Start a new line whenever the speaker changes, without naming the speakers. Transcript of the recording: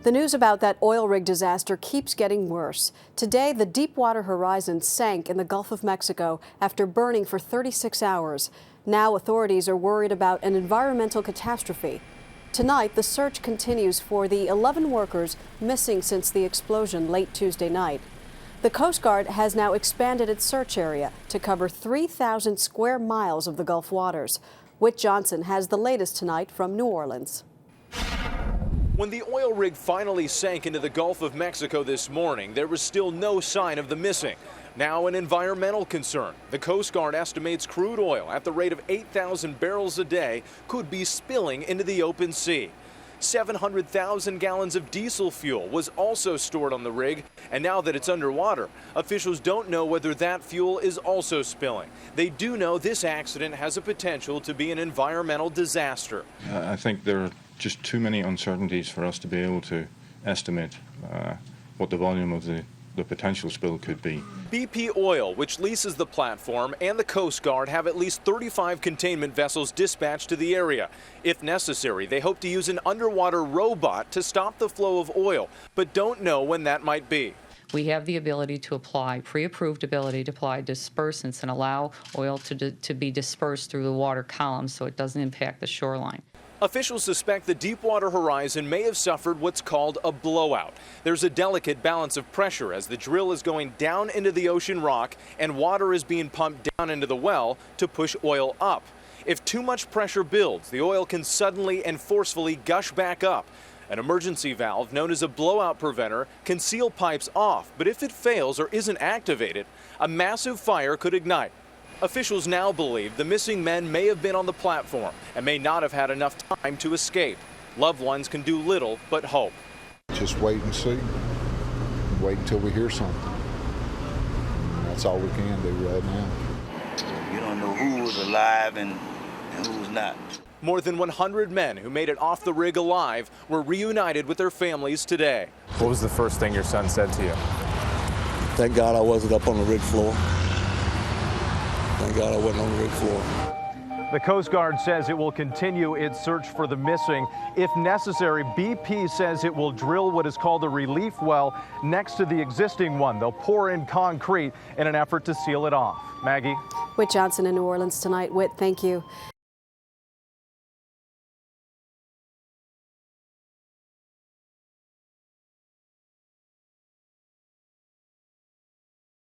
The news about that oil rig disaster keeps getting worse. Today, the Deepwater Horizon sank in the Gulf of Mexico after burning for 36 hours. Now authorities are worried about an environmental catastrophe. Tonight, the search continues for the 11 workers missing since the explosion late Tuesday night. The Coast Guard has now expanded its search area to cover 3,000 square miles of the Gulf waters. Whit Johnson has the latest tonight from New Orleans.
When the oil rig finally sank into the Gulf of Mexico this morning, there was still no sign of the missing. Now an environmental concern. The Coast Guard estimates crude oil at the rate of 8,000 barrels a day could be spilling into the open sea. 700,000 gallons of diesel fuel was also stored on the rig, and now that it's underwater, officials don't know whether that fuel is also spilling. They do know this accident has a potential to be an environmental disaster.
I think there are just too many uncertainties for us to be able to estimate what the volume of the potential spill could be.
BP Oil, which leases the platform, and the Coast Guard have at least 35 containment vessels dispatched to the area. If necessary, they hope to use an underwater robot to stop the flow of oil, but don't know when that might be.
We have the ability to apply, pre-approved ability to apply dispersants and allow oil to be dispersed through the water column so it doesn't impact the shoreline.
Officials suspect the Deepwater Horizon may have suffered what's called a blowout. There's a delicate balance of pressure as the drill is going down into the ocean rock and water is being pumped down into the well to push oil up. If too much pressure builds, the oil can suddenly and forcefully gush back up. An emergency valve known as a blowout preventer can seal pipes off, but if it fails or isn't activated, a massive fire could ignite. Officials now believe the missing men may have been on the platform and may not have had enough time to escape. Loved ones can do little but hope.
Just wait and see. Wait until we hear something. That's all we can do right now.
You don't know who was alive and who was not.
More than 100 men who made it off the rig alive were reunited with their families today.
What was the first thing your son said to you?
Thank God I wasn't up on the rig floor. Thank God I wasn't on the rig floor.
The Coast Guard says it will continue its search for the missing. If necessary, BP says it will drill what is called a relief well next to the existing one. They'll pour in concrete in an effort to seal it off. Maggie?
Whit Johnson in New Orleans tonight. Whit, thank you.